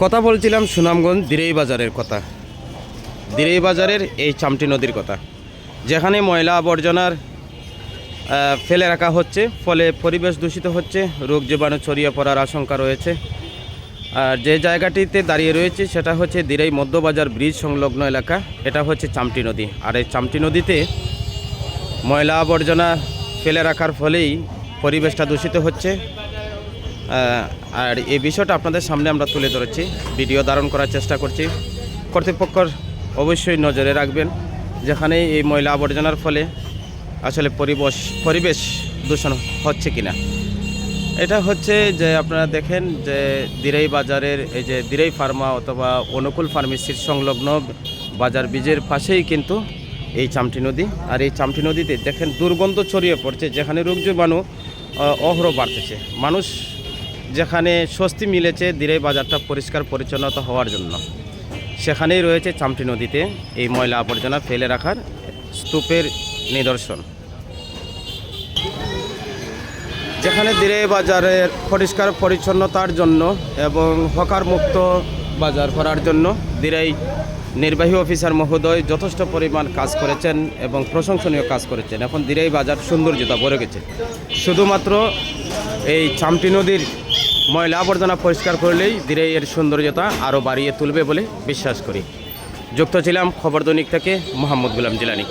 কথা বলছিলাম সুনামগঞ্জ দিরেই বাজারের কথা। দিরেই বাজারের এই চামটি নদীর কথা, যেখানে ময়লা আবর্জনার ফেলে রাখা হচ্ছে, ফলে পরিবেশ দূষিত হচ্ছে, রোগ জীবাণু ছড়িয়ে পড়ার আশঙ্কা রয়েছে। আর যে জায়গাটিতে দাঁড়িয়ে রয়েছে সেটা হচ্ছে দিরেই মধ্যবাজার ব্রিজ সংলগ্ন এলাকা। এটা হচ্ছে চামটি নদী। আর এই চামটি নদীতে ময়লা আবর্জনা ফেলে রাখার ফলেই পরিবেশটা দূষিত হচ্ছে। আর এই বিষয়টা আপনাদের সামনে আমরা তুলে ধরেছি, ভিডিও ধারণ করার চেষ্টা করছি। কর্তৃপক্ষর অবশ্যই নজরে রাখবেন, যেখানে এই ময়লা আবর্জনার ফলে আসলে পরিবেশ দূষণ হচ্ছে কিনা। এটা হচ্ছে যে আপনারা দেখেন যে দিরেই বাজারের এই যে দিরেই ফার্মা অথবা অনুকূল ফার্মেসির সংলগ্ন বাজার ব্রিজের পাশেই কিন্তু এই চামটি নদী। আর এই চামটি নদীতে দেখেন দুর্গন্ধ ছড়িয়ে পড়ছে, যেখানে রোগ জীবাণু অহরহ বাড়তেছে। মানুষ যেখানে স্বস্তি মিলেছে দিরেই বাজারটা পরিষ্কার পরিচ্ছন্নতা হওয়ার জন্য, সেখানেই রয়েছে চামটি নদীতে এই ময়লা আবর্জনা ফেলে রাখার স্তূপের নিদর্শন। যেখানে দিরেই বাজারের পরিষ্কার পরিচ্ছন্নতার জন্য এবং হকার মুক্ত বাজার করার জন্য দিরেই নির্বাহী অফিসার মহোদয় যথেষ্ট পরিমাণ কাজ করেছেন এবং প্রশংসনীয় কাজ করেছেন। এখন দিরেই বাজার সৌন্দর্যতা ভরে গেছে। শুধুমাত্র এই চামটি নদীর ময়লা আবর্জনা পরিষ্কার করলেই দিরেই এর সৌন্দর্যতা আরও বাড়িয়ে তুলবে বলে বিশ্বাস করি। যুক্ত ছিলাম খবর দৈনিক থেকে মোহাম্মদ গোলাম জিলানী।